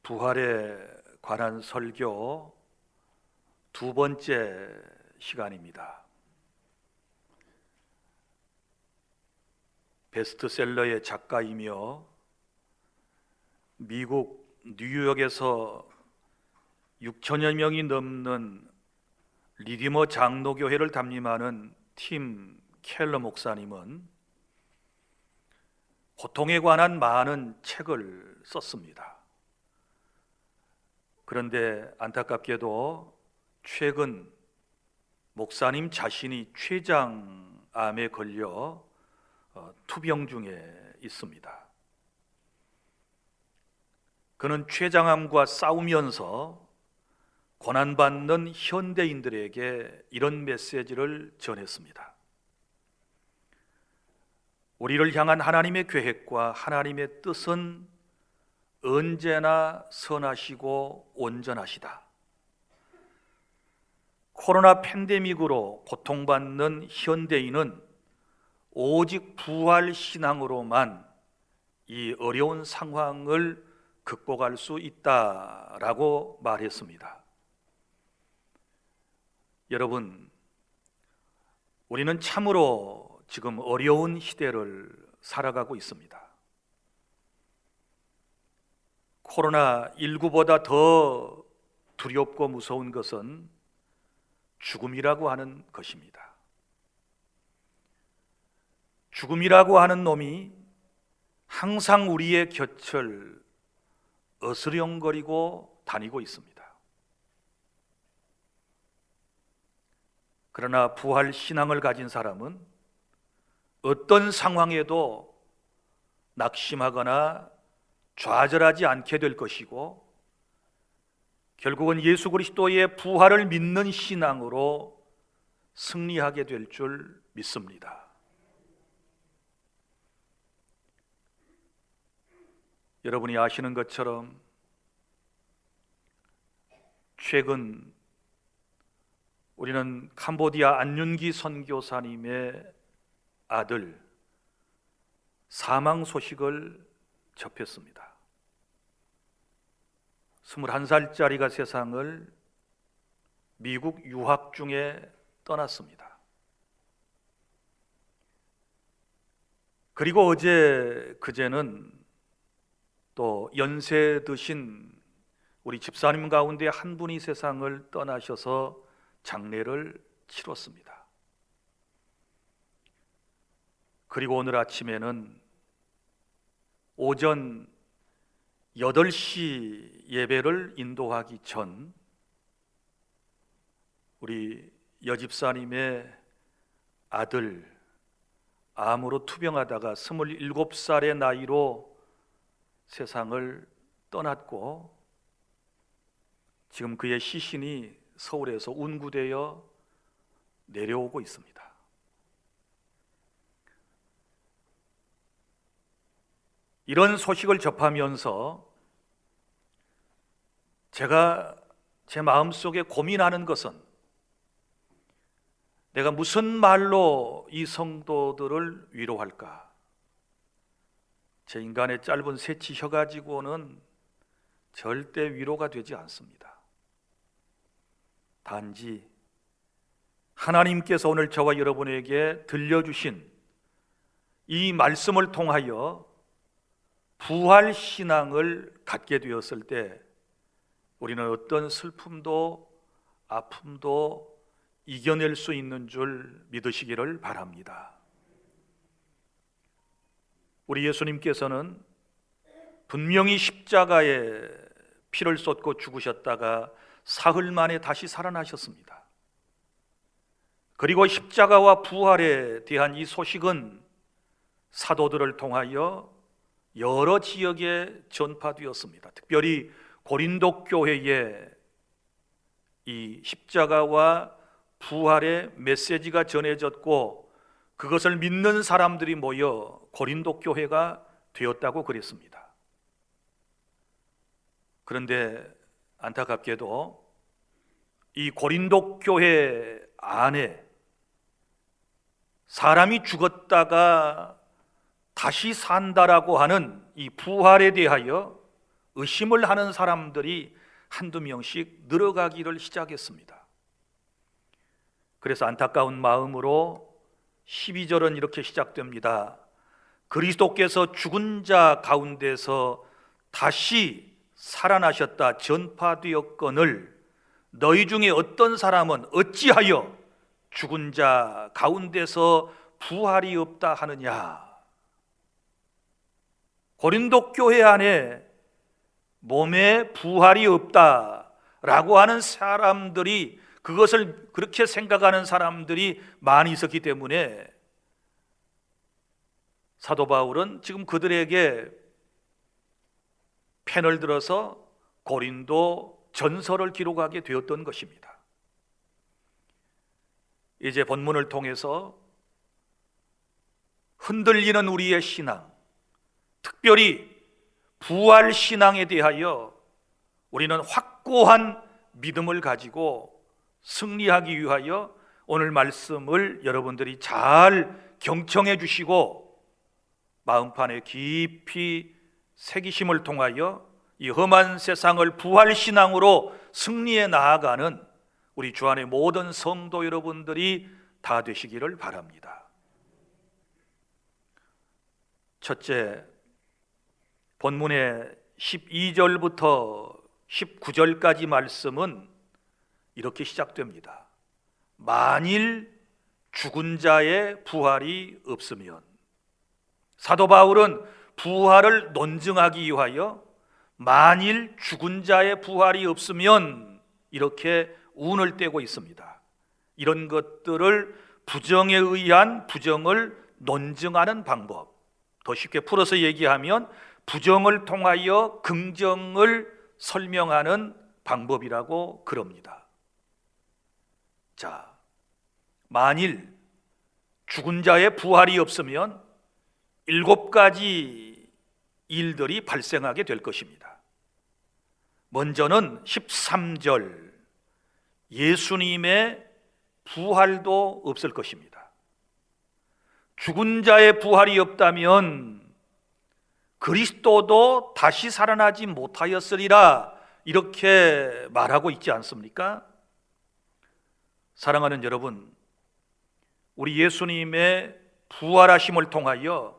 부활에 관한 설교 두 번째 시간입니다. 베스트셀러의 작가이며 미국 뉴욕에서 6천여 명이 넘는 리디머 장로교회를 담임하는 팀 켈러 목사님은 고통에 관한 많은 책을 썼습니다. 그런데 안타깝게도 최근 목사님 자신이 췌장암에 걸려 투병 중에 있습니다. 그는 췌장암과 싸우면서 고난받는 현대인들에게 이런 메시지를 전했습니다. 우리를 향한 하나님의 계획과 하나님의 뜻은 언제나 선하시고 온전하시다. 코로나 팬데믹으로 고통받는 현대인은 오직 부활 신앙으로만 이 어려운 상황을 극복할 수 있다라고 말했습니다. 여러분, 우리는 참으로 지금 어려운 시대를 살아가고 있습니다. 코로나19보다 더 두렵고 무서운 것은 죽음이라고 하는 것입니다. 죽음이라고 하는 놈이 항상 우리의 곁을 어스렁거리고 다니고 있습니다. 그러나 부활 신앙을 가진 사람은 어떤 상황에도 낙심하거나 좌절하지 않게 될 것이고, 결국은 예수 그리스도의 부활을 믿는 신앙으로 승리하게 될 줄 믿습니다. 여러분이 아시는 것처럼 최근 우리는 캄보디아 안윤기 선교사님의 아들 사망 소식을 접했습니다. 21살짜리가 세상을 미국 유학 중에 떠났습니다. 그리고 그제는 또 연세 드신 우리 집사님 가운데 한 분이 세상을 떠나셔서 장례를 치렀습니다. 그리고 오늘 아침에는 오전 8시 예배를 인도하기 전 우리 여집사님의 아들 암으로 투병하다가 27살의 나이로 세상을 떠났고, 지금 그의 시신이 서울에서 운구되어 내려오고 있습니다. 이런 소식을 접하면서 제가 제 마음속에 고민하는 것은, 내가 무슨 말로 이 성도들을 위로할까? 제 인간의 짧은 새치 혀 가지고는 절대 위로가 되지 않습니다. 단지 하나님께서 오늘 저와 여러분에게 들려주신 이 말씀을 통하여 부활 신앙을 갖게 되었을 때 우리는 어떤 슬픔도 아픔도 이겨낼 수 있는 줄 믿으시기를 바랍니다. 우리 예수님께서는 분명히 십자가에 피를 쏟고 죽으셨다가 사흘 만에 다시 살아나셨습니다. 그리고 십자가와 부활에 대한 이 소식은 사도들을 통하여 여러 지역에 전파되었습니다. 특별히 고린도 교회에 이 십자가와 부활의 메시지가 전해졌고, 그것을 믿는 사람들이 모여 고린도 교회가 되었다고 그랬습니다. 그런데 안타깝게도 이 고린도 교회 안에 사람이 죽었다가 다시 산다라고 하는 이 부활에 대하여 의심을 하는 사람들이 한두 명씩 늘어가기를 시작했습니다. 그래서 안타까운 마음으로 12절은 이렇게 시작됩니다. 그리스도께서 죽은 자 가운데서 다시 살아나셨다 전파되었거늘 너희 중에 어떤 사람은 어찌하여 죽은 자 가운데서 부활이 없다 하느냐. 고린도 교회 안에 몸에 부활이 없다라고 하는 사람들이, 그것을 그렇게 생각하는 사람들이 많이 있었기 때문에 사도 바울은 지금 그들에게 펜을 들어서 고린도 전서를 기록하게 되었던 것입니다. 이제 본문을 통해서 흔들리는 우리의 신앙, 특별히 부활 신앙에 대하여 우리는 확고한 믿음을 가지고 승리하기 위하여 오늘 말씀을 여러분들이 잘 경청해 주시고 마음판에 깊이 새기심을 통하여 이 험한 세상을 부활 신앙으로 승리해 나아가는 우리 주 안의 모든 성도 여러분들이 다 되시기를 바랍니다. 첫째, 본문의 12절부터 19절까지 말씀은 이렇게 시작됩니다. 만일 죽은 자의 부활이 없으면, 사도 바울은 부활을 논증하기 위하여 만일 죽은 자의 부활이 없으면 이렇게 운을 떼고 있습니다. 이런 것들을 부정에 의한 부정을 논증하는 방법, 더 쉽게 풀어서 얘기하면 부정을 통하여 긍정을 설명하는 방법이라고 그럽니다. 자, 만일 죽은 자의 부활이 없으면 7가지 일들이 발생하게 될 것입니다. 먼저는 13절, 예수님의 부활도 없을 것입니다. 죽은 자의 부활이 없다면 그리스도도 다시 살아나지 못하였으리라, 이렇게 말하고 있지 않습니까? 사랑하는 여러분, 우리 예수님의 부활하심을 통하여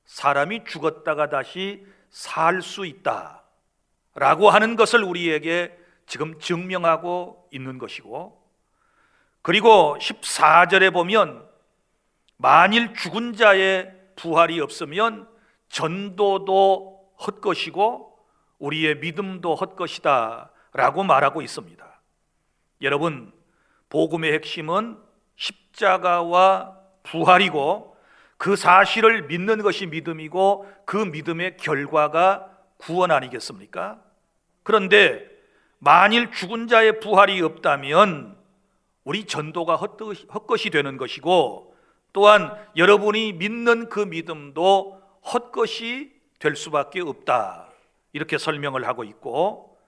사람이 죽었다가 다시 살 수 있다라고 하는 것을 우리에게 지금 증명하고 있는 것이고, 그리고 14절에 보면 만일 죽은 자의 부활이 없으면 전도도 헛것이고 우리의 믿음도 헛것이다 라고 말하고 있습니다. 여러분, 복음의 핵심은 십자가와 부활이고 그 사실을 믿는 것이 믿음이고 그 믿음의 결과가 구원 아니겠습니까? 그런데 만일 죽은 자의 부활이 없다면 우리 전도가 헛것이 되는 것이고, 또한 여러분이 믿는 그 믿음도 헛것이 될 수밖에 없다, 이렇게 설명을 하고 있고,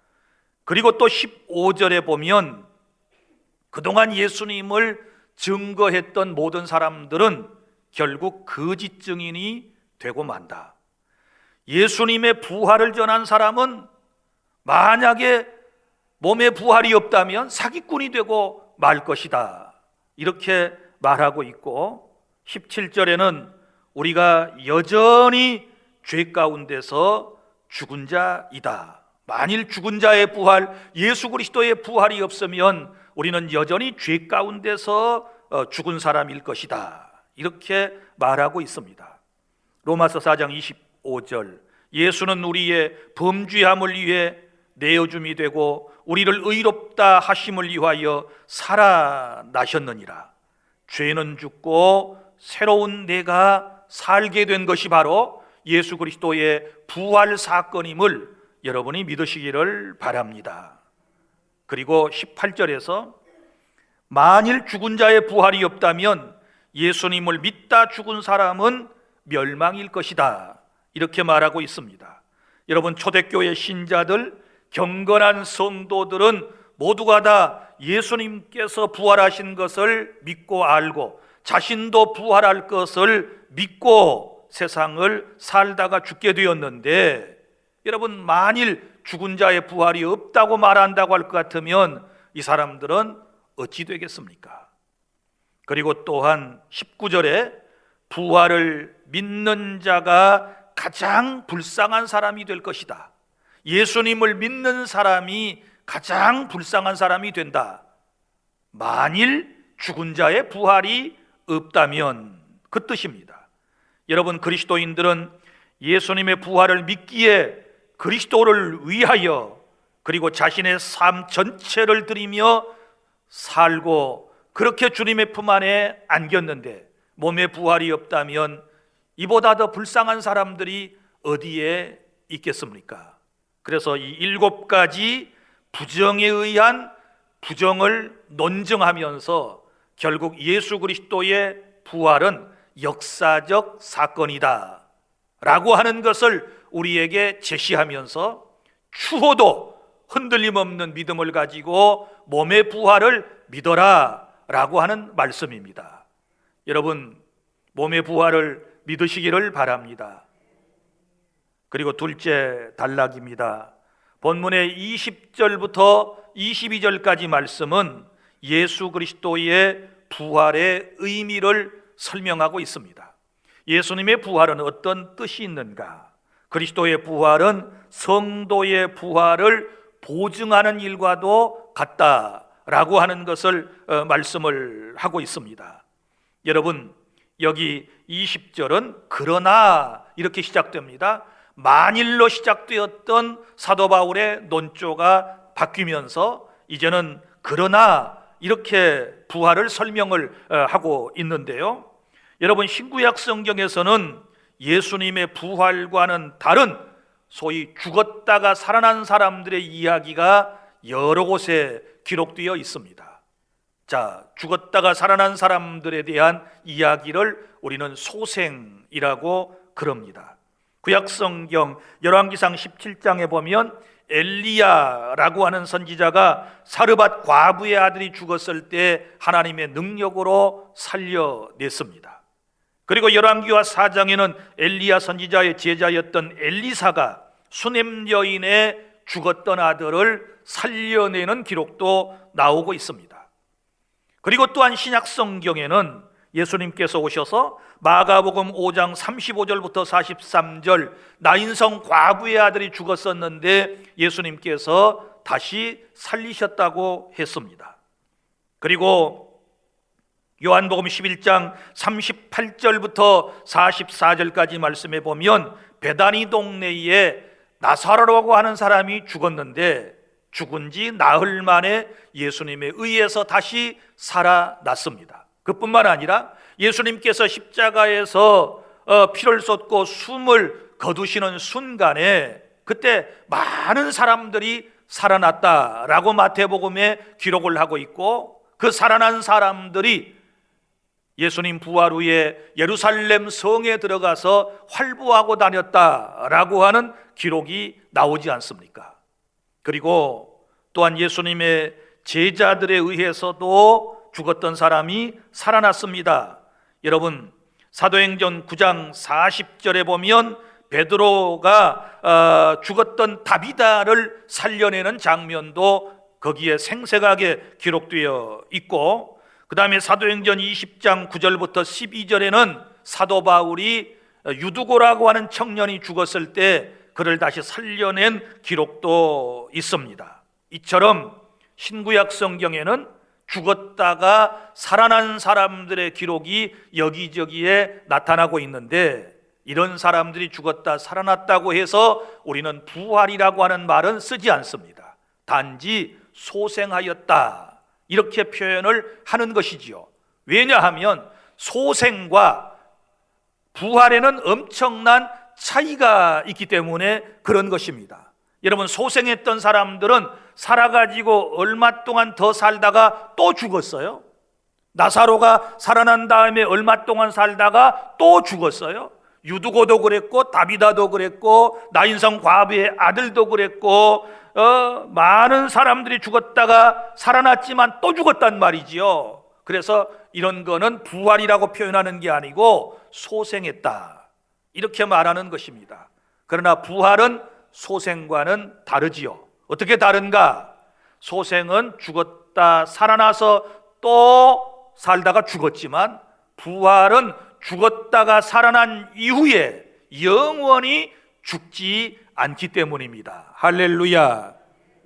그리고 또 15절에 보면 그동안 예수님을 증거했던 모든 사람들은 결국 거짓 증인이 되고 만다. 예수님의 부활을 전한 사람은 만약에 몸에 부활이 없다면 사기꾼이 되고 말 것이다, 이렇게 말하고 있고, 17절에는 우리가 여전히 죄 가운데서 죽은 자이다. 만일 죽은 자의 부활, 예수 그리스도의 부활이 없으면 우리는 여전히 죄 가운데서 죽은 사람일 것이다, 이렇게 말하고 있습니다. 로마서 4장 25절, 예수는 우리의 범죄함을 위해 내어줌이 되고 우리를 의롭다 하심을 위하여 살아나셨느니라. 죄는 죽고 새로운 내가 살게 된 것이 바로 예수 그리스도의 부활 사건임을 여러분이 믿으시기를 바랍니다. 그리고 18절에서 만일 죽은 자의 부활이 없다면 예수님을 믿다 죽은 사람은 멸망일 것이다, 이렇게 말하고 있습니다. 여러분, 초대교회 신자들, 경건한 성도들은 모두가 다 예수님께서 부활하신 것을 믿고 알고 자신도 부활할 것을 믿고 세상을 살다가 죽게 되었는데, 여러분, 만일 죽은 자의 부활이 없다고 말한다고 할 것 같으면 이 사람들은 어찌 되겠습니까? 그리고 또한 19절에 부활을 믿는 자가 가장 불쌍한 사람이 될 것이다. 예수님을 믿는 사람이 가장 불쌍한 사람이 된다. 만일 죽은 자의 부활이 없다면 그 뜻입니다. 여러분, 그리스도인들은 예수님의 부활을 믿기에 그리스도를 위하여 그리고 자신의 삶 전체를 드리며 살고 그렇게 주님의 품 안에 안겼는데 몸의 부활이 없다면 이보다 더 불쌍한 사람들이 어디에 있겠습니까? 그래서 이 7가지 부정에 의한 부정을 논증하면서 결국 예수 그리스도의 부활은 역사적 사건이다 라고 하는 것을 우리에게 제시하면서 추호도 흔들림 없는 믿음을 가지고 몸의 부활을 믿어라 라고 하는 말씀입니다. 여러분, 몸의 부활을 믿으시기를 바랍니다. 그리고 둘째 단락입니다. 본문의 20절부터 22절까지 말씀은 예수 그리스도의 부활의 의미를 설명하고 있습니다. 예수님의 부활은 어떤 뜻이 있는가? 그리스도의 부활은 성도의 부활을 보증하는 일과도 같다라고 하는 것을 말씀을 하고 있습니다. 여러분, 여기 20절은 그러나 이렇게 시작됩니다. 만일로 시작되었던 사도 바울의 논조가 바뀌면서 이제는 그러나 이렇게 부활을 설명을 하고 있는데요. 여러분, 신구약 성경에서는 예수님의 부활과는 다른 소위 죽었다가 살아난 사람들의 이야기가 여러 곳에 기록되어 있습니다. 자, 죽었다가 살아난 사람들에 대한 이야기를 우리는 소생이라고 그럽니다. 구약 성경 열왕기상 17장에 보면 엘리야라고 하는 선지자가 사르밧 과부의 아들이 죽었을 때 하나님의 능력으로 살려냈습니다. 그리고 열왕기하 4장에는 엘리야 선지자의 제자였던 엘리사가 수넴 여인의 죽었던 아들을 살려내는 기록도 나오고 있습니다. 그리고 또한 신약 성경에는 예수님께서 오셔서 마가복음 5장 35절부터 43절 나인성 과부의 아들이 죽었었는데 예수님께서 다시 살리셨다고 했습니다. 그리고 요한복음 11장 38절부터 44절까지 말씀해 보면 베다니 동네에 나사로라고 하는 사람이 죽었는데 죽은 지 나흘 만에 예수님에 의해서 다시 살아났습니다. 그뿐만 아니라 예수님께서 십자가에서 피를 쏟고 숨을 거두시는 순간에 그때 많은 사람들이 살아났다라고 마태복음에 기록을 하고 있고 그 살아난 사람들이 예수님 부활 후에 예루살렘 성에 들어가서 활보하고 다녔다라고 하는 기록이 나오지 않습니까? 그리고 또한 예수님의 제자들에 의해서도 죽었던 사람이 살아났습니다. 여러분, 사도행전 9장 40절에 보면 베드로가 죽었던 다비다를 살려내는 장면도 거기에 생생하게 기록되어 있고, 그 다음에 사도행전 20장 9절부터 12절에는 사도 바울이 유두고라고 하는 청년이 죽었을 때 그를 다시 살려낸 기록도 있습니다. 이처럼 신구약 성경에는 죽었다가 살아난 사람들의 기록이 여기저기에 나타나고 있는데 이런 사람들이 죽었다 살아났다고 해서 우리는 부활이라고 하는 말은 쓰지 않습니다. 단지 소생하였다 이렇게 표현을 하는 것이지요. 왜냐하면 소생과 부활에는 엄청난 차이가 있기 때문에 그런 것입니다. 여러분, 소생했던 사람들은 살아가지고 얼마 동안 더 살다가 또 죽었어요. 나사로가 살아난 다음에 얼마 동안 살다가 또 죽었어요. 유두고도 그랬고 다비다도 그랬고 나인성 과부의 아들도 그랬고 많은 사람들이 죽었다가 살아났지만 또 죽었단 말이지요. 그래서 이런 거는 부활이라고 표현하는 게 아니고 소생했다 이렇게 말하는 것입니다. 그러나 부활은 소생과는 다르지요. 어떻게 다른가? 소생은 죽었다 살아나서 또 살다가 죽었지만, 부활은 죽었다가 살아난 이후에 영원히 죽지 않기 때문입니다. 할렐루야.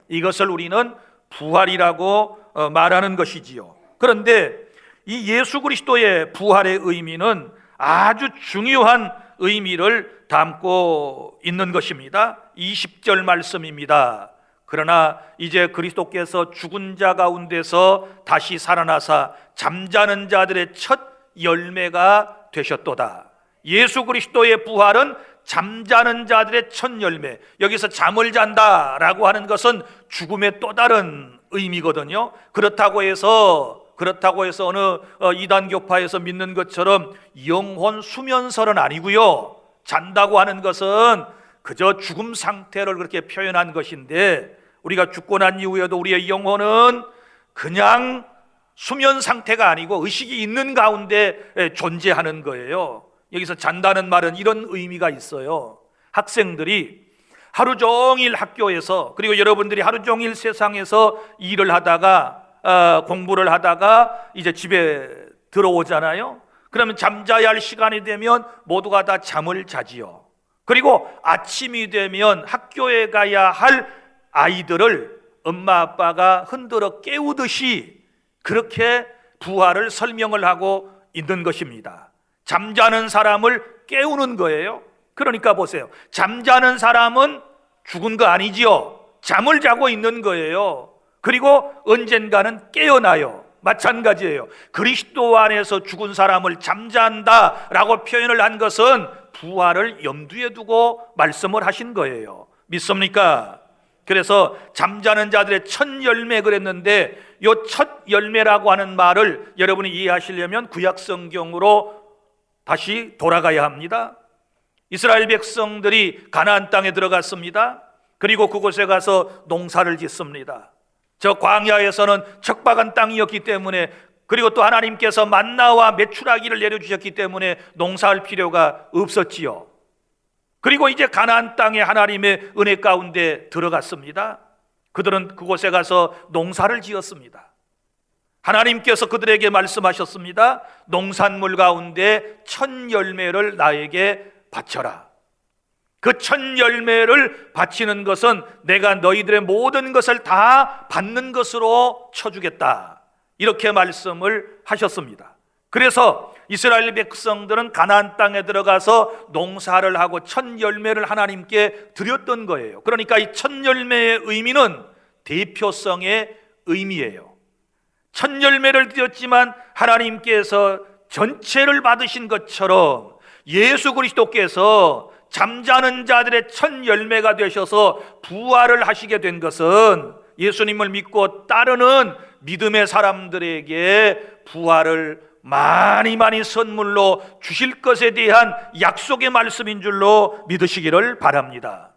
이것을 우리는 부활이라고 말하는 것이지요. 그런데 이 예수 그리스도의 부활의 의미는 아주 중요한 의미를 담고 있는 것입니다. 20절 말씀입니다. 그러나 이제 그리스도께서 죽은 자 가운데서 다시 살아나사 잠자는 자들의 첫 열매가 되셨도다. 예수 그리스도의 부활은 잠자는 자들의 첫 열매. 여기서 잠을 잔다라고 하는 것은 죽음의 또 다른 의미거든요. 그렇다고 해서 어느 이단교파에서 믿는 것처럼 영혼 수면설은 아니고요. 잔다고 하는 것은 그저 죽음 상태를 그렇게 표현한 것인데, 우리가 죽고 난 이후에도 우리의 영혼은 그냥 수면 상태가 아니고 의식이 있는 가운데 존재하는 거예요. 여기서 잔다는 말은 이런 의미가 있어요. 학생들이 하루 종일 학교에서, 그리고 여러분들이 하루 종일 세상에서 일을 하다가 공부를 하다가 이제 집에 들어오잖아요. 그러면 잠자야 할 시간이 되면 모두가 다 잠을 자지요. 그리고 아침이 되면 학교에 가야 할 아이들을 엄마 아빠가 흔들어 깨우듯이 그렇게 부활을 설명을 하고 있는 것입니다. 잠자는 사람을 깨우는 거예요. 그러니까 보세요. 잠자는 사람은 죽은 거 아니지요. 잠을 자고 있는 거예요. 그리고 언젠가는 깨어나요. 마찬가지예요. 그리스도 안에서 죽은 사람을 잠잔다라고 표현을 한 것은 부활을 염두에 두고 말씀을 하신 거예요. 믿습니까? 그래서 잠자는 자들의 첫 열매 그랬는데, 이 첫 열매라고 하는 말을 여러분이 이해하시려면 구약 성경으로 다시 돌아가야 합니다. 이스라엘 백성들이 가나안 땅에 들어갔습니다. 그리고 그곳에 가서 농사를 짓습니다. 저 광야에서는 척박한 땅이었기 때문에, 그리고 또 하나님께서 만나와 메추라기를 내려주셨기 때문에 농사할 필요가 없었지요. 그리고 이제 가나안 땅에 하나님의 은혜 가운데 들어갔습니다. 그들은 그곳에 가서 농사를 지었습니다. 하나님께서 그들에게 말씀하셨습니다. 농산물 가운데 첫 열매를 나에게 바쳐라. 그 첫 열매를 바치는 것은 내가 너희들의 모든 것을 다 받는 것으로 쳐주겠다. 이렇게 말씀을 하셨습니다. 그래서 이스라엘 백성들은 가나안 땅에 들어가서 농사를 하고 첫 열매를 하나님께 드렸던 거예요. 그러니까 이 첫 열매의 의미는 대표성의 의미예요. 첫 열매를 드렸지만 하나님께서 전체를 받으신 것처럼 예수 그리스도께서 잠자는 자들의 첫 열매가 되셔서 부활을 하시게 된 것은 예수님을 믿고 따르는 믿음의 사람들에게 부활을 많이 선물로 주실 것에 대한 약속의 말씀인 줄로 믿으시기를 바랍니다.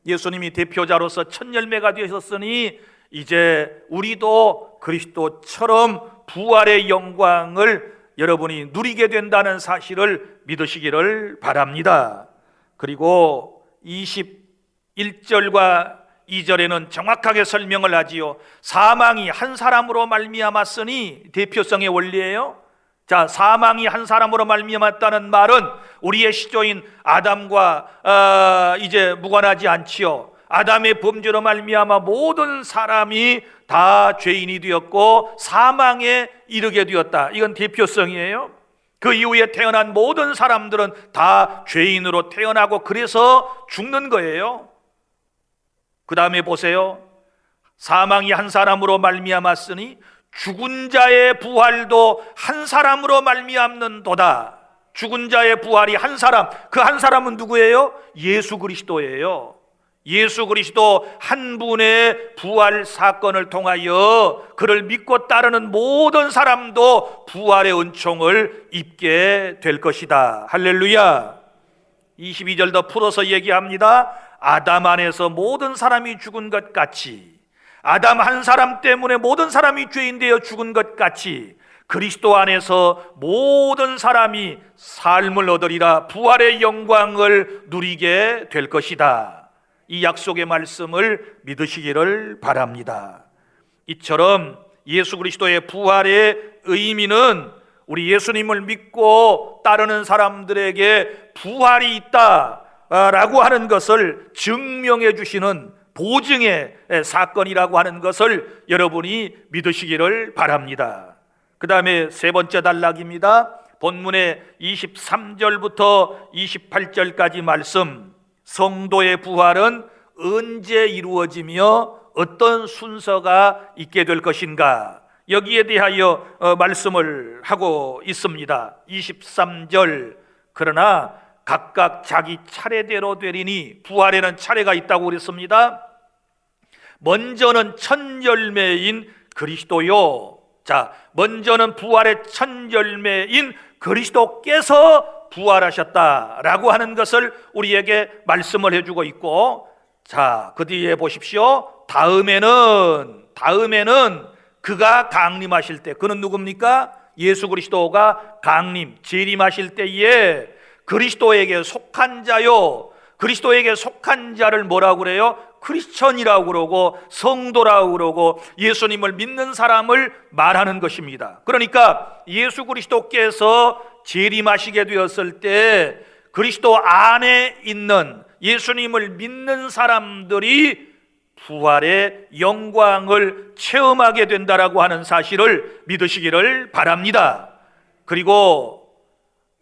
예수님이 대표자로서 첫 열매가 되셨으니 이제 우리도 그리스도처럼 부활의 영광을 여러분이 누리게 된다는 사실을 믿으시기를 바랍니다. 그리고 21절과 2절에는 정확하게 설명을 하지요. 사망이 한 사람으로 말미암았으니, 대표성의 원리예요. 자, 사망이 한 사람으로 말미암았다는 말은 우리의 시조인 아담과 이제 무관하지 않지요. 아담의 범죄로 말미암아 모든 사람이 다 죄인이 되었고 사망에 이르게 되었다. 이건 대표성이에요. 그 이후에 태어난 모든 사람들은 다 죄인으로 태어나고 그래서 죽는 거예요. 그 다음에 보세요. 사망이 한 사람으로 말미암았으니 죽은 자의 부활도 한 사람으로 말미암는도다. 죽은 자의 부활이 한 사람, 그 한 사람은 누구예요? 예수 그리스도예요. 예수 그리스도 한 분의 부활 사건을 통하여 그를 믿고 따르는 모든 사람도 부활의 은총을 입게 될 것이다. 할렐루야. 22절 더 풀어서 얘기합니다. 아담 안에서 모든 사람이 죽은 것 같이, 아담 한 사람 때문에 모든 사람이 죄인 되어 죽은 것 같이 그리스도 안에서 모든 사람이 삶을 얻으리라, 부활의 영광을 누리게 될 것이다. 이 약속의 말씀을 믿으시기를 바랍니다. 이처럼 예수 그리스도의 부활의 의미는 우리 예수님을 믿고 따르는 사람들에게 부활이 있다라고 하는 것을 증명해 주시는 보증의 사건이라고 하는 것을 여러분이 믿으시기를 바랍니다. 그 다음에 세 번째 단락입니다. 본문의 23절부터 28절까지 말씀, 성도의 부활은 언제 이루어지며 어떤 순서가 있게 될 것인가, 여기에 대하여 말씀을 하고 있습니다. 23절, 그러나 각각 자기 차례대로 되리니, 부활에는 차례가 있다고 그랬습니다. 먼저는 첫 열매인 그리스도요. 자, 먼저는 부활의 첫 열매인 그리스도께서 부활하셨다라고 하는 것을 우리에게 말씀을 해주고 있고, 자, 그 뒤에 보십시오. 다음에는 그가 강림하실 때, 그는 누굽니까? 예수 그리스도가 강림, 재림하실 때에 그리스도에게 속한 자요, 그리스도에게 속한 자를 뭐라고 그래요? 크리스천이라고 그러고 성도라고 그러고 예수님을 믿는 사람을 말하는 것입니다. 그러니까 예수 그리스도께서 재림하시게 되었을 때 그리스도 안에 있는 예수님을 믿는 사람들이 부활의 영광을 체험하게 된다라고 하는 사실을 믿으시기를 바랍니다. 그리고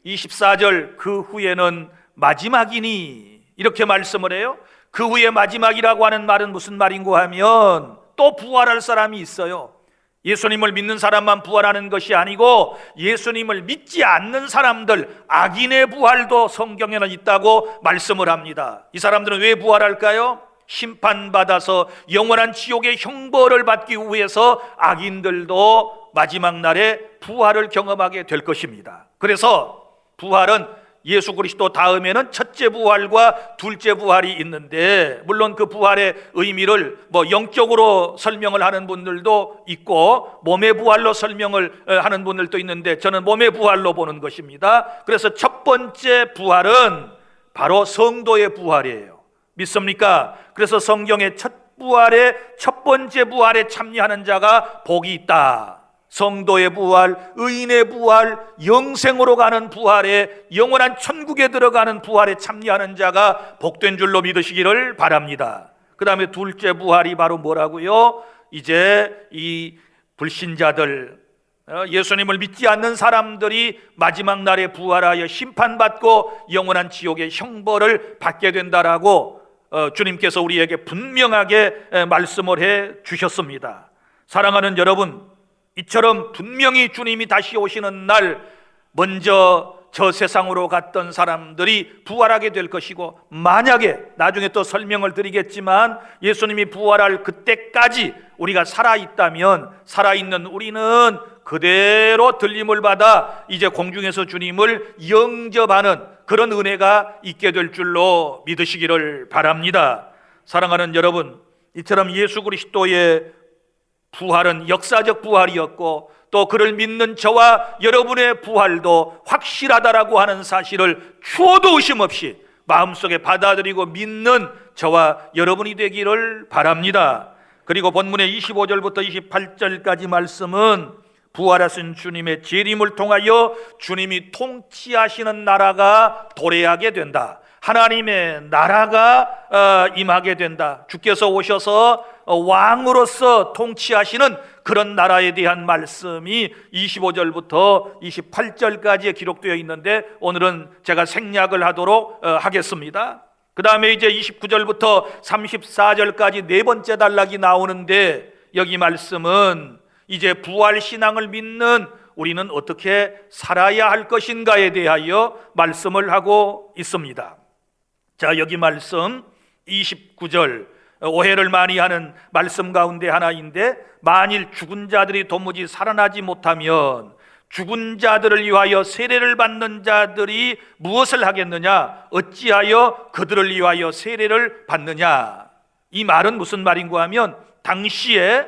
24절, 그 후에는 마지막이니, 이렇게 말씀을 해요. 그 후에 마지막이라고 하는 말은 무슨 말인고 하면 또 부활할 사람이 있어요. 예수님을 믿는 사람만 부활하는 것이 아니고 예수님을 믿지 않는 사람들, 악인의 부활도 성경에는 있다고 말씀을 합니다. 이 사람들은 왜 부활할까요? 심판받아서 영원한 지옥의 형벌을 받기 위해서 악인들도 마지막 날에 부활을 경험하게 될 것입니다. 그래서 부활은 예수 그리스도 다음에는 첫째 부활과 둘째 부활이 있는데, 물론 그 부활의 의미를 영적으로 설명을 하는 분들도 있고 몸의 부활로 설명을 하는 분들도 있는데, 저는 몸의 부활로 보는 것입니다. 그래서 첫 번째 부활은 바로 성도의 부활이에요. 믿습니까? 그래서 성경의 첫 번째 부활에 참여하는 자가 복이 있다. 성도의 부활, 의인의 부활, 영생으로 가는 부활에, 영원한 천국에 들어가는 부활에 참여하는 자가 복된 줄로 믿으시기를 바랍니다. 그 다음에 둘째 부활이 바로 뭐라고요? 이제 이 불신자들, 예수님을 믿지 않는 사람들이 마지막 날에 부활하여 심판받고 영원한 지옥의 형벌을 받게 된다라고 주님께서 우리에게 분명하게 말씀을 해 주셨습니다. 사랑하는 여러분, 이처럼 분명히 주님이 다시 오시는 날 먼저 저 세상으로 갔던 사람들이 부활하게 될 것이고, 만약에 나중에 또 설명을 드리겠지만 예수님이 부활할 그때까지 우리가 살아있다면, 살아있는 우리는 그대로 들림을 받아 이제 공중에서 주님을 영접하는 그런 은혜가 있게 될 줄로 믿으시기를 바랍니다. 사랑하는 여러분, 이처럼 예수 그리스도의 부활은 역사적 부활이었고, 또 그를 믿는 저와 여러분의 부활도 확실하다라고 하는 사실을 추호도 의심 없이 마음속에 받아들이고 믿는 저와 여러분이 되기를 바랍니다. 그리고 본문의 25절부터 28절까지 말씀은 부활하신 주님의 재림을 통하여 주님이 통치하시는 나라가 도래하게 된다. 하나님의 나라가 임하게 된다. 주께서 오셔서 왕으로서 통치하시는 그런 나라에 대한 말씀이 25절부터 28절까지에 기록되어 있는데, 오늘은 제가 생략을 하도록 하겠습니다. 그 다음에 이제 29절부터 34절까지 네 번째 단락이 나오는데, 여기 말씀은 이제 부활신앙을 믿는 우리는 어떻게 살아야 할 것인가에 대하여 말씀을 하고 있습니다. 자, 여기 말씀 29절, 오해를 많이 하는 말씀 가운데 하나인데, 만일 죽은 자들이 도무지 살아나지 못하면 죽은 자들을 위하여 세례를 받는 자들이 무엇을 하겠느냐? 어찌하여 그들을 위하여 세례를 받느냐? 이 말은 무슨 말인가 하면, 당시에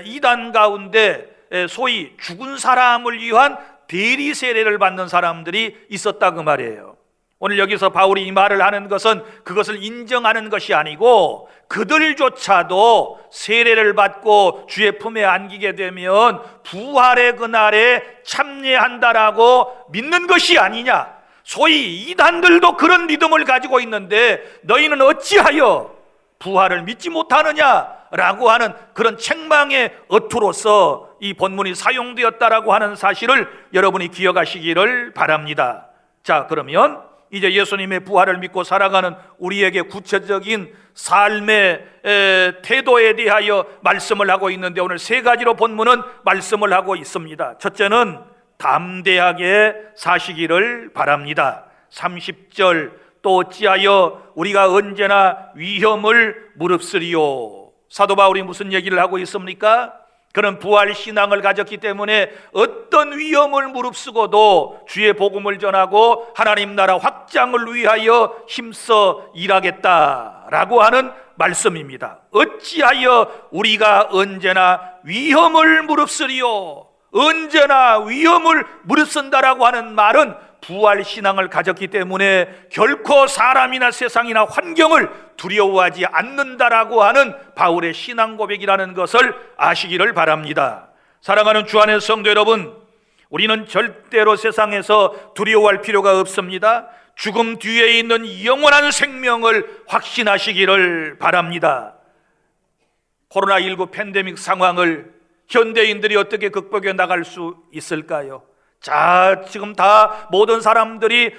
이단 가운데 소위 죽은 사람을 위한 대리 세례를 받는 사람들이 있었다 그 말이에요. 오늘 여기서 바울이 이 말을 하는 것은 그것을 인정하는 것이 아니고 그들조차도 세례를 받고 주의 품에 안기게 되면 부활의 그날에 참여한다라고 믿는 것이 아니냐. 소위 이단들도 그런 믿음을 가지고 있는데 너희는 어찌하여 부활을 믿지 못하느냐라고 하는 그런 책망의 어투로서 이 본문이 사용되었다라고 하는 사실을 여러분이 기억하시기를 바랍니다. 자, 그러면 이제 예수님의 부활을 믿고 살아가는 우리에게 구체적인 삶의 태도에 대하여 말씀을 하고 있는데 오늘 세 가지로 본문은 말씀을 하고 있습니다. 첫째는 담대하게 사시기를 바랍니다. 30절, 또 어찌하여 우리가 언제나 위험을 무릅쓰리요. 사도 바울이 무슨 얘기를 하고 있습니까? 그는 부활 신앙을 가졌기 때문에 어떤 위험을 무릅쓰고도 주의 복음을 전하고 하나님 나라 확장을 위하여 힘써 일하겠다라고 하는 말씀입니다. 어찌하여 우리가 언제나 위험을 무릅쓰리요. 언제나 위험을 무릅쓴다라고 하는 말은 부활 신앙을 가졌기 때문에 결코 사람이나 세상이나 환경을 두려워하지 않는다라고 하는 바울의 신앙 고백이라는 것을 아시기를 바랍니다. 사랑하는 주 안의 성도 여러분, 우리는 절대로 세상에서 두려워할 필요가 없습니다. 죽음 뒤에 있는 영원한 생명을 확신하시기를 바랍니다. 코로나19 팬데믹 상황을 현대인들이 어떻게 극복해 나갈 수 있을까요? 자, 지금 다 모든 사람들이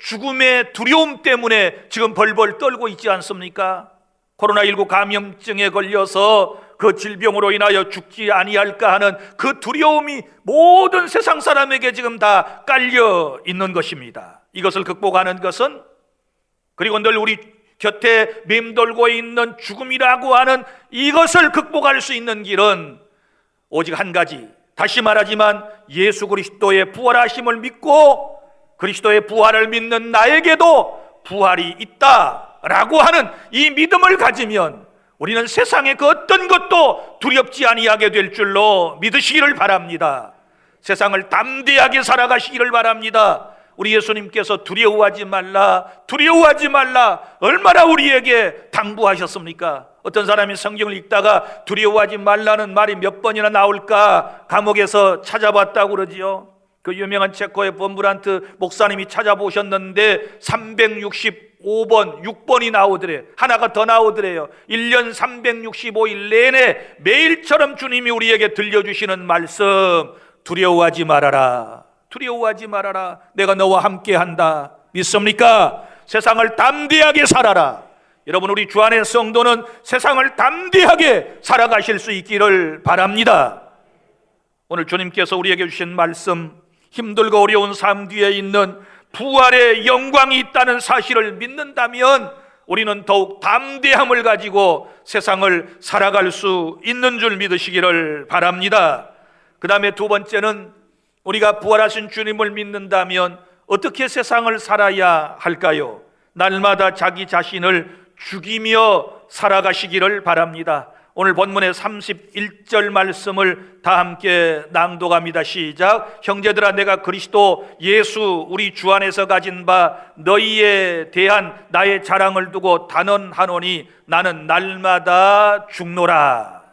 죽음의 두려움 때문에 지금 벌벌 떨고 있지 않습니까? 코로나19 감염증에 걸려서 그 질병으로 인하여 죽지 아니할까 하는 그 두려움이 모든 세상 사람에게 지금 다 깔려 있는 것입니다. 이것을 극복하는 것은, 그리고 늘 우리 곁에 맴돌고 있는 죽음이라고 하는 이것을 극복할 수 있는 길은 오직 한 가지, 다시 말하지만 예수 그리스도의 부활하심을 믿고 그리스도의 부활을 믿는 나에게도 부활이 있다라고 하는 이 믿음을 가지면 우리는 세상의 그 어떤 것도 두렵지 아니하게 될 줄로 믿으시기를 바랍니다. 세상을 담대하게 살아가시기를 바랍니다. 우리 예수님께서 두려워하지 말라, 두려워하지 말라 얼마나 우리에게 당부하셨습니까? 어떤 사람이 성경을 읽다가 두려워하지 말라는 말이 몇 번이나 나올까 감옥에서 찾아봤다고 그러지요. 그 유명한 체코의 범브란트 목사님이 찾아보셨는데 365번, 6번이 나오더래요. 하나가 더 나오더래요. 1년 365일 내내 매일처럼 주님이 우리에게 들려주시는 말씀, 두려워하지 말아라, 두려워하지 말아라, 내가 너와 함께한다. 믿습니까? 세상을 담대하게 살아라. 여러분, 우리 주 안의 성도는 세상을 담대하게 살아가실 수 있기를 바랍니다. 오늘 주님께서 우리에게 주신 말씀, 힘들고 어려운 삶 뒤에 있는 부활의 영광이 있다는 사실을 믿는다면 우리는 더욱 담대함을 가지고 세상을 살아갈 수 있는 줄 믿으시기를 바랍니다. 그 다음에 두 번째는 우리가 부활하신 주님을 믿는다면 어떻게 세상을 살아야 할까요? 날마다 자기 자신을 죽이며 살아가시기를 바랍니다. 오늘 본문의 31절 말씀을 다 함께 낭독합니다. 시작. 형제들아, 내가 그리스도 예수 우리 주 안에서 가진 바 너희에 대한 나의 자랑을 두고 단언하노니 나는 날마다 죽노라,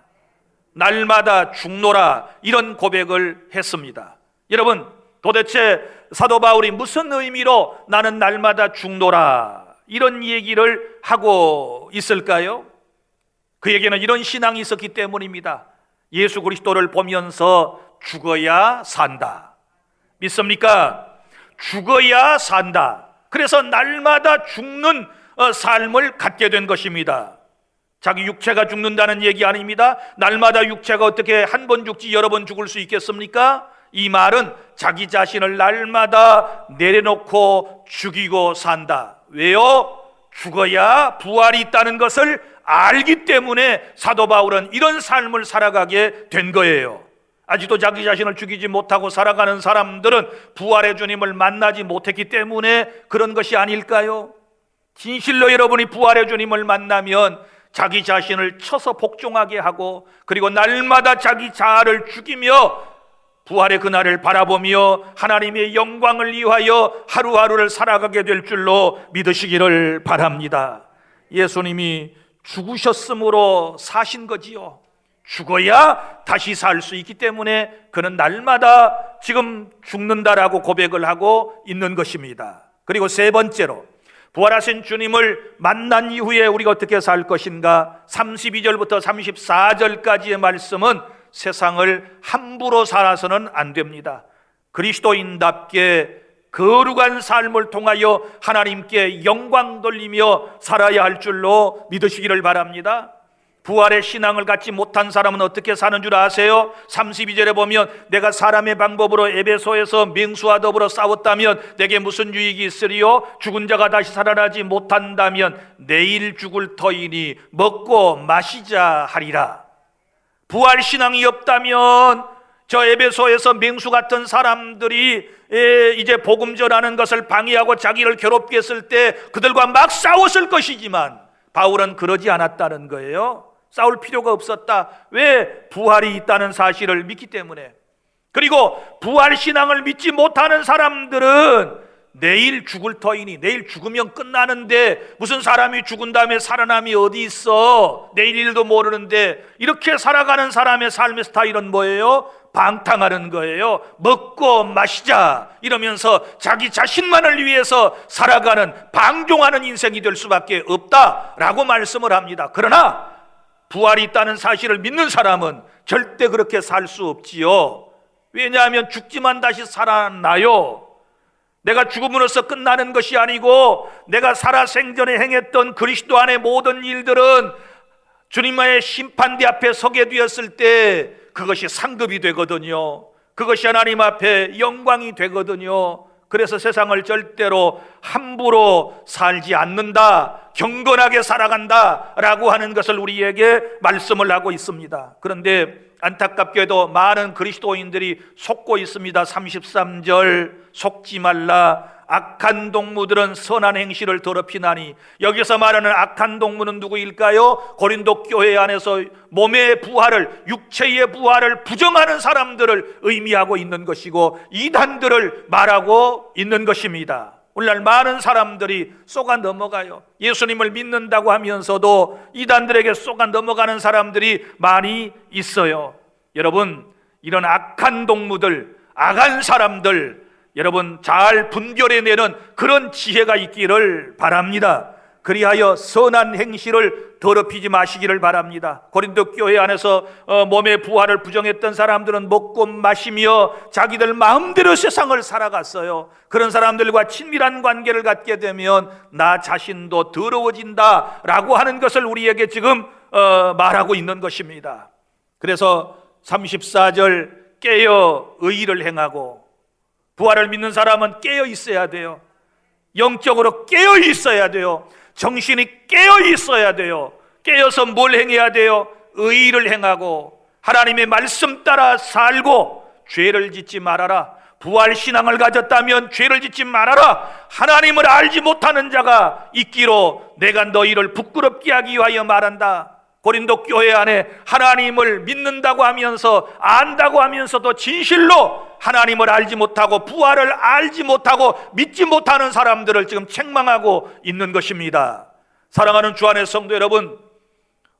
날마다 죽노라, 이런 고백을 했습니다. 여러분, 도대체 사도 바울이 무슨 의미로 나는 날마다 죽노라 이런 얘기를 하고 있을까요? 그에게는 이런 신앙이 있었기 때문입니다. 예수 그리스도를 보면서 죽어야 산다. 믿습니까? 죽어야 산다. 그래서 날마다 죽는 삶을 갖게 된 것입니다. 자기 육체가 죽는다는 얘기 아닙니다. 날마다 육체가 어떻게 한 번 죽지 여러 번 죽을 수 있겠습니까? 이 말은 자기 자신을 날마다 내려놓고 죽이고 산다. 왜요? 죽어야 부활이 있다는 것을 알기 때문에 사도 바울은 이런 삶을 살아가게 된 거예요. 아직도 자기 자신을 죽이지 못하고 살아가는 사람들은 부활의 주님을 만나지 못했기 때문에 그런 것이 아닐까요? 진실로 여러분이 부활의 주님을 만나면 자기 자신을 쳐서 복종하게 하고, 그리고 날마다 자기 자아를 죽이며 부활의 그날을 바라보며 하나님의 영광을 위하여 하루하루를 살아가게 될 줄로 믿으시기를 바랍니다. 예수님이 죽으셨으므로 사신 거지요. 죽어야 다시 살 수 있기 때문에 그는 날마다 지금 죽는다라고 고백을 하고 있는 것입니다. 그리고 세 번째로, 부활하신 주님을 만난 이후에 우리가 어떻게 살 것인가? 32절부터 34절까지의 말씀은 세상을 함부로 살아서는 안 됩니다. 그리스도인답게 거룩한 삶을 통하여 하나님께 영광 돌리며 살아야 할 줄로 믿으시기를 바랍니다. 부활의 신앙을 갖지 못한 사람은 어떻게 사는 줄 아세요? 32절에 보면 내가 사람의 방법으로 에베소에서 맹수와 더불어 싸웠다면 내게 무슨 유익이 있으리요? 죽은 자가 다시 살아나지 못한다면 내일 죽을 터이니 먹고 마시자 하리라. 부활 신앙이 없다면 저 에베소에서 맹수 같은 사람들이 이제 복음 전하는 것을 방해하고 자기를 괴롭게 했을 때 그들과 막 싸웠을 것이지만 바울은 그러지 않았다는 거예요. 싸울 필요가 없었다. 왜? 부활이 있다는 사실을 믿기 때문에. 그리고 부활 신앙을 믿지 못하는 사람들은 내일 죽을 터이니, 내일 죽으면 끝나는데 무슨 사람이 죽은 다음에 살아남이 어디 있어? 내일 일도 모르는데. 이렇게 살아가는 사람의 삶의 스타일은 뭐예요? 방탕하는 거예요. 먹고 마시자 이러면서 자기 자신만을 위해서 살아가는, 방종하는 인생이 될 수밖에 없다라고 말씀을 합니다. 그러나 부활이 있다는 사실을 믿는 사람은 절대 그렇게 살 수 없지요. 왜냐하면 죽지만 다시 살아나요. 내가 죽음으로써 끝나는 것이 아니고 내가 살아 생전에 행했던 그리스도 안의 모든 일들은 주님의 심판대 앞에 서게 되었을 때 그것이 상급이 되거든요. 그것이 하나님 앞에 영광이 되거든요. 그래서 세상을 절대로 함부로 살지 않는다, 경건하게 살아간다라고 하는 것을 우리에게 말씀을 하고 있습니다. 그런데 안타깝게도 많은 그리스도인들이 속고 있습니다. 33절, 속지 말라. 악한 동무들은 선한 행실을 더럽히나니. 여기서 말하는 악한 동무는 누구일까요? 고린도 교회 안에서 몸의 부활을, 육체의 부활을 부정하는 사람들을 의미하고 있는 것이고 이단들을 말하고 있는 것입니다. 오늘날 많은 사람들이 쏘가 넘어가요. 예수님을 믿는다고 하면서도 이단들에게 쏘가 넘어가는 사람들이 많이 있어요. 여러분, 이런 악한 동무들, 악한 사람들 여러분 잘 분별해내는 그런 지혜가 있기를 바랍니다. 그리하여 선한 행실을 더럽히지 마시기를 바랍니다. 고린도 교회 안에서 몸의 부활을 부정했던 사람들은 먹고 마시며 자기들 마음대로 세상을 살아갔어요. 그런 사람들과 친밀한 관계를 갖게 되면 나 자신도 더러워진다라고 하는 것을 우리에게 지금 말하고 있는 것입니다. 그래서 34절, 깨어 의의를 행하고. 부활을 믿는 사람은 깨어 있어야 돼요. 영적으로 깨어 있어야 돼요. 정신이 깨어 있어야 돼요. 깨어서 뭘 행해야 돼요? 의의를 행하고 하나님의 말씀 따라 살고 죄를 짓지 말아라. 부활 신앙을 가졌다면 죄를 짓지 말아라. 하나님을 알지 못하는 자가 있기로 내가 너희를 부끄럽게 하기 위하여 말한다. 고린도 교회 안에 하나님을 믿는다고 하면서 안다고 하면서도 진실로 하나님을 알지 못하고 부활을 알지 못하고 믿지 못하는 사람들을 지금 책망하고 있는 것입니다. 사랑하는 주 안의 성도 여러분,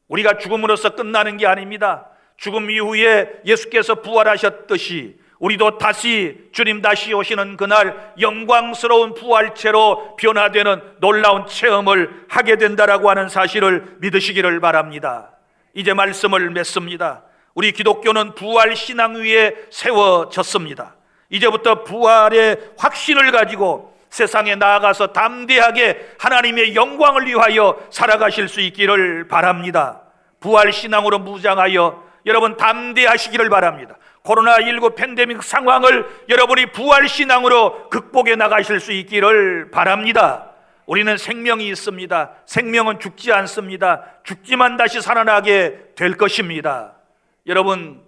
우리가 죽음으로써 끝나는 게 아닙니다. 죽음 이후에 예수께서 부활하셨듯이 우리도 다시 주님 다시 오시는 그날 영광스러운 부활체로 변화되는 놀라운 체험을 하게 된다라고 하는 사실을 믿으시기를 바랍니다. 이제 말씀을 맺습니다. 우리 기독교는 부활 신앙 위에 세워졌습니다. 이제부터 부활의 확신을 가지고 세상에 나아가서 담대하게 하나님의 영광을 위하여 살아가실 수 있기를 바랍니다. 부활 신앙으로 무장하여 여러분 담대하시기를 바랍니다. 코로나19 팬데믹 상황을 여러분이 부활 신앙으로 극복해 나가실 수 있기를 바랍니다. 우리는 생명이 있습니다. 생명은 죽지 않습니다. 죽지만 다시 살아나게 될 것입니다. 여러분,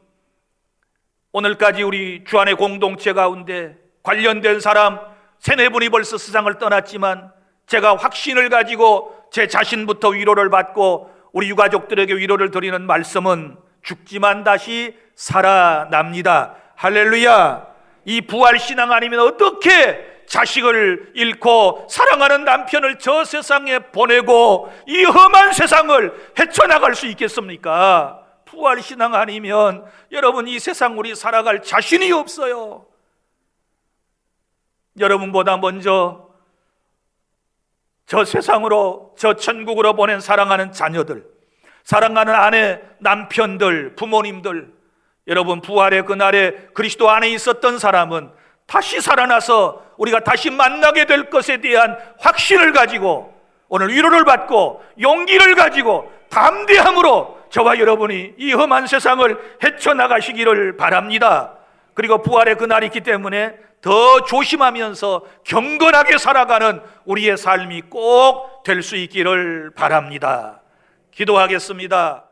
오늘까지 우리 주 안의 공동체 가운데 관련된 사람 3-4분이 벌써 세상을 떠났지만 제가 확신을 가지고 제 자신부터 위로를 받고 우리 유가족들에게 위로를 드리는 말씀은 죽지만 다시 살아납니다. 할렐루야. 이 부활신앙 아니면 어떻게 자식을 잃고 사랑하는 남편을 저 세상에 보내고 이 험한 세상을 헤쳐나갈 수 있겠습니까? 부활신앙 아니면 여러분 이 세상 우리 살아갈 자신이 없어요. 여러분보다 먼저 저 세상으로, 저 천국으로 보낸 사랑하는 자녀들, 사랑하는 아내, 남편들, 부모님들, 여러분 부활의 그날에 그리스도 안에 있었던 사람은 다시 살아나서 우리가 다시 만나게 될 것에 대한 확신을 가지고 오늘 위로를 받고 용기를 가지고 담대함으로 저와 여러분이 이 험한 세상을 헤쳐나가시기를 바랍니다. 그리고 부활의 그날이 있기 때문에 더 조심하면서 경건하게 살아가는 우리의 삶이 꼭 될 수 있기를 바랍니다. 기도하겠습니다.